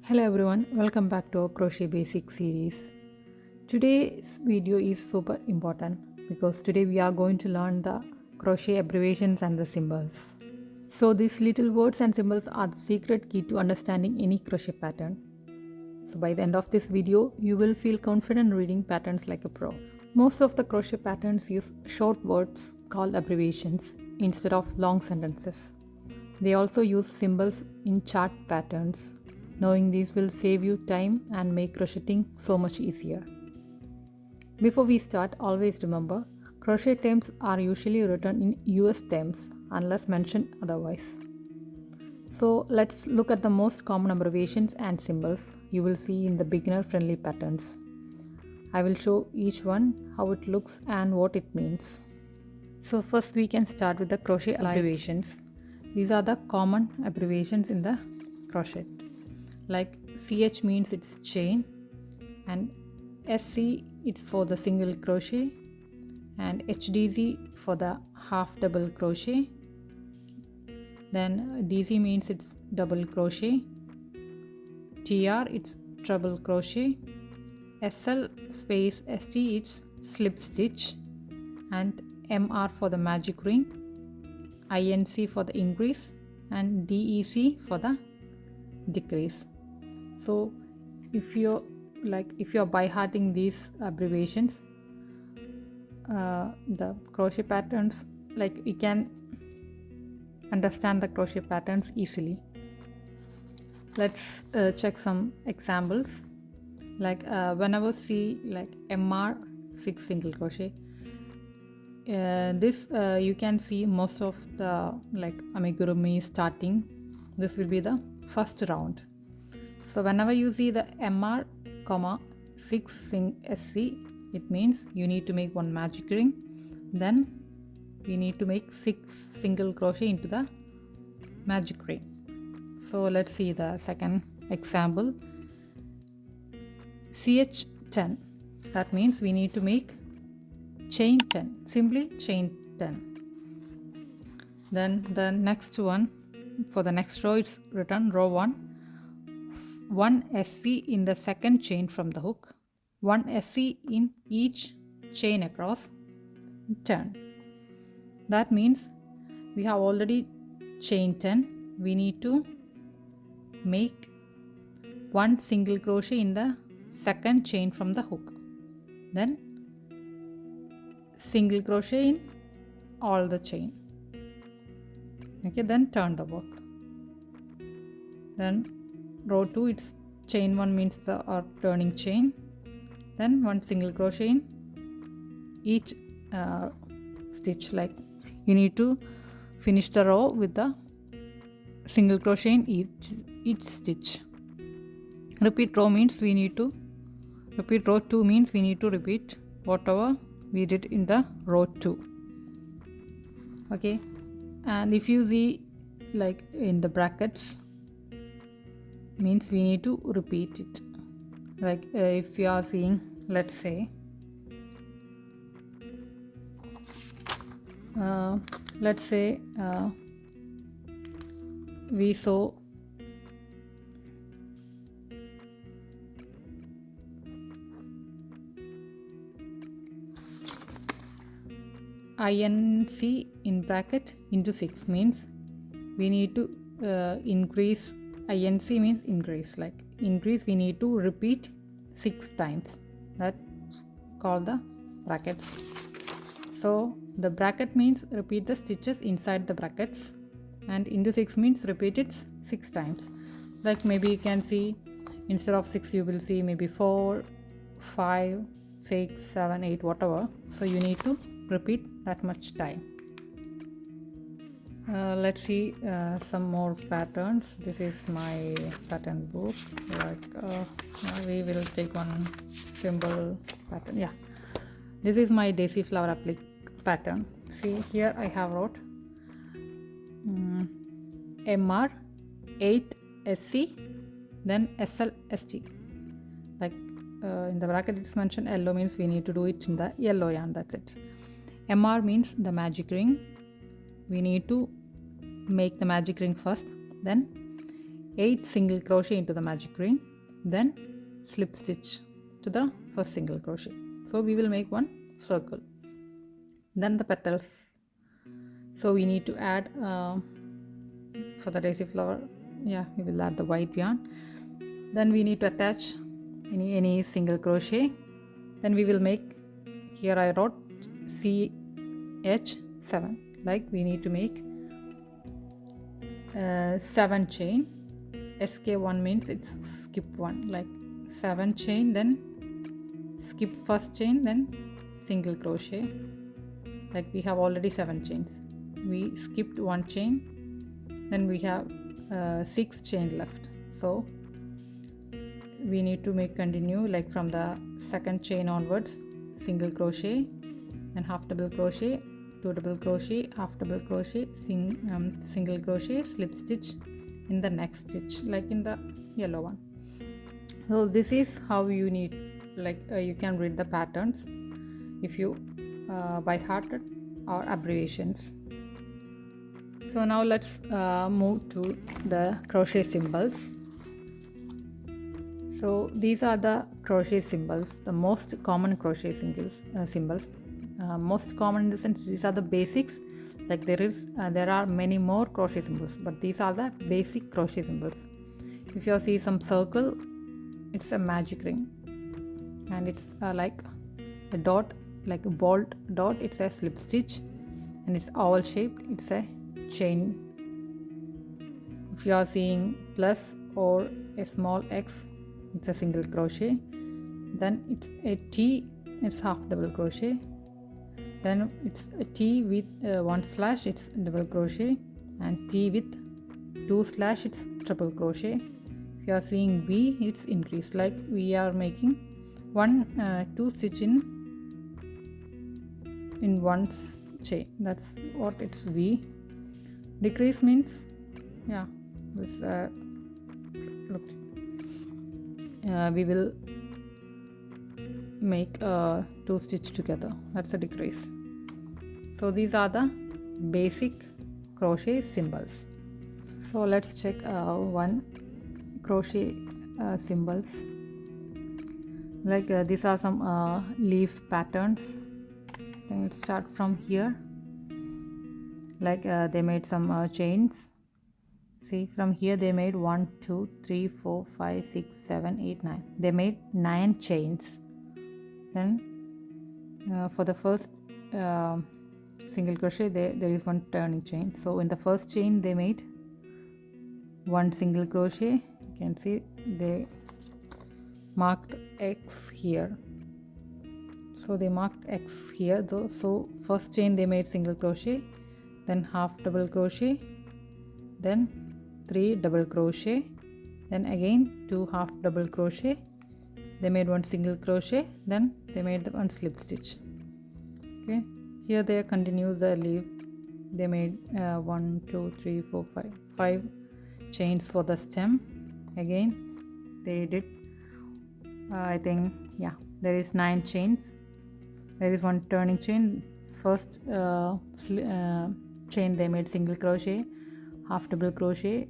Hello everyone, welcome back to our Crochet Basics series. Today's video is super important because today we are going to learn the crochet abbreviations and the symbols. So these little words and symbols are the secret key to understanding any crochet pattern. So by the end of this video, you will feel confident reading patterns like a pro. Most of the crochet patterns use short words called abbreviations instead of long sentences. They also use symbols in chart patterns. Knowing these will save you time and make crocheting so much easier. Before we start, always remember, crochet terms are usually written in US terms unless mentioned otherwise. So let's look at the most common abbreviations and symbols you will see in the beginner friendly patterns. I will show each one how it looks and what it means. So first we can start with the crochet abbreviations. These are the common abbreviations in the crochet. Like CH means it's chain, and SC it's for the single crochet, and HDZ for the half double crochet. Then DZ means it's double crochet, TR it's treble crochet, SL space ST it's slip stitch, and MR for the magic ring, INC for the increase, and DEC for the decrease. So if you're by hearting these abbreviations, the crochet patterns, you can understand the crochet patterns easily. Let's check some examples. Whenever see MR 6 single crochet, this you can see most of the amigurumi starting. This will be the first round. So whenever you see the MR, 6 SC, it means you need to make one magic ring. Then we need to make 6 single crochet into the magic ring. So let's see the second example. CH10, that means we need to make chain 10, simply chain 10. Then the next one, for the next row, it's written row 1 SC in the second chain from the hook, 1 SC in each chain across, turn. That means we have already chain 10. We need to make 1 single crochet in the second chain from the hook, then single crochet in all the chain. Okay, then turn the work. Then row 2, it's chain 1 means the turning chain, then 1 single crochet in each stitch. Like you need to finish the row with the single crochet in each stitch. Repeat row means we need to repeat row 2 means we need to repeat whatever we did in the row 2. Okay, and if you see in the brackets, means we need to repeat it. If you are seeing, let's say we saw INC in bracket into 6 means we need to increase. INC means increase. Increase we need to repeat 6 times. That's called the brackets. So the bracket means repeat the stitches inside the brackets, and into 6 means repeat it 6 times. Maybe you can see instead of 6 you will see maybe 4, 5, 6, 7, 8, whatever. So you need to repeat that much time. Let's see some more patterns. This is my pattern book. We will take one symbol pattern. Yeah, this is my daisy flower pattern. See here I have wrote MR 8 SC, then SL ST. In the bracket it's mentioned yellow means we need to do it in the yellow yarn. That's it. MR means the magic ring. We need to make the magic ring first. Then 8 single crochet into the magic ring, then slip stitch to the first single crochet. So we will make one circle. Then the petals. So we need to add for the daisy flower, we will add the white yarn. Then we need to attach any single crochet. Then we will make, here I wrote CH7, like we need to make 7 chain. SK1 means it's skip 1, like 7 chain, then skip first chain, then single crochet. Like we have already 7 chains, we skipped 1 chain, then we have 6 chain left. So we need to make continue, like from the second chain onwards, single crochet, then half double crochet, 2 double crochet, half double crochet, single crochet, slip stitch in the next stitch, like in the yellow one. So this is how you need, like you can read the patterns if you by heart or abbreviations. So now let's move to the crochet symbols. So these are the crochet symbols, the most common crochet symbols. Most common in the sense, these are the basics. Like there are many more crochet symbols, but these are the basic crochet symbols. If you see some circle, it's a magic ring, and it's like a dot, like a bolt dot, it's a slip stitch, and it's oval shaped, it's a chain. If you are seeing plus or a small x, it's a single crochet. Then it's a T, it's half double crochet. Then it's a T with 1 slash, it's double crochet, and T with 2 slash, it's triple crochet. If you are seeing V, it's increased, like we are making 2 stitch in one chain. That's what it's V. Decrease means this look. We will make 2 stitch together, that's a decrease. So these are the basic crochet symbols. So let's check one crochet symbols, like these are some leaf patterns. Then let's start from here, like they made some chains. See, from here they made 1 2 3 4 5 6 7 8 9, they made 9 chains. Then for the first single crochet, there is 1 turning chain. So in the first chain they made 1 single crochet. You can see they marked X here, so they marked X here though. So first chain they made single crochet, then half double crochet, then 3 double crochet, then again 2 half double crochet, they made 1 single crochet, then they made the 1 slip stitch. Okay, here they continue the leaf, they made 1 2 3 4 5 chains for the stem. Again they did I think there is 9 chains. There is 1 turning chain. First chain they made single crochet, half double crochet,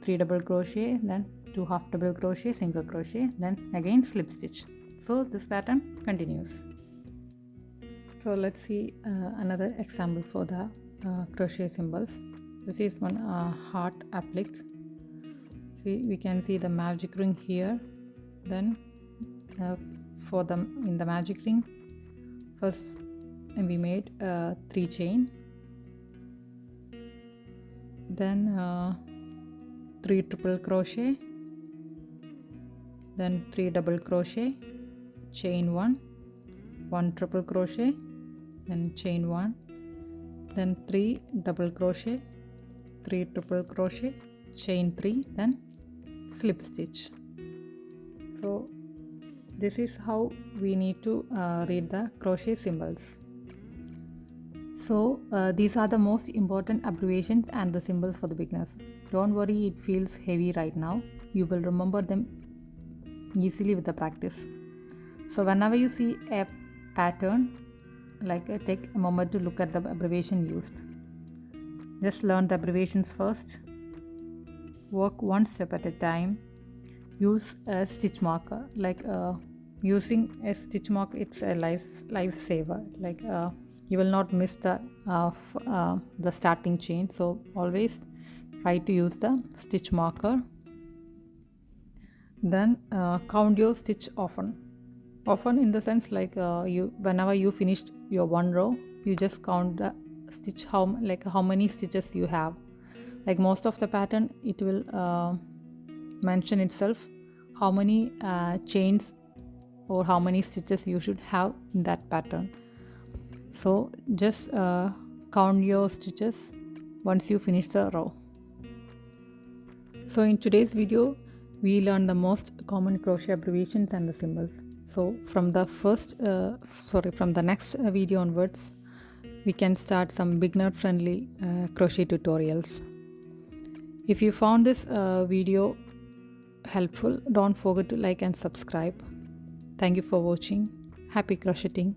3 double crochet, then 2 half double crochet, single crochet, then again slip stitch. So this pattern continues. So let's see another example for the crochet symbols. This is one heart applique. See, we can see the magic ring here. Then for them in the magic ring, first we made 3 chain, then 3 triple crochet, then 3 double crochet, chain 1, 1 triple crochet, then chain 1, then 3 double crochet, 3 triple crochet, chain 3, then slip stitch. So this is how we need to read the crochet symbols. So these are the most important abbreviations and the symbols for the beginners. Don't worry, it feels heavy right now. You will remember them easily with the practice. So whenever you see a pattern, like take a moment to look at the abbreviation used. Just learn the abbreviations first. work one step at a time. Use a stitch marker. Using a stitch marker, it's a lifesaver. You will not miss the starting chain. So always try to use the stitch marker. Then count your stitch often in the sense you whenever you finished your one row, you just count the stitch, how many stitches you have. Like most of the pattern, it will mention itself how many chains or how many stitches you should have in that pattern. So just count your stitches once you finish the row. So in today's video, we learned the most common crochet abbreviations and the symbols. So from the next video onwards, we can start some beginner friendly crochet tutorials. If you found this video helpful, don't forget to like and subscribe. Thank you for watching. Happy crocheting.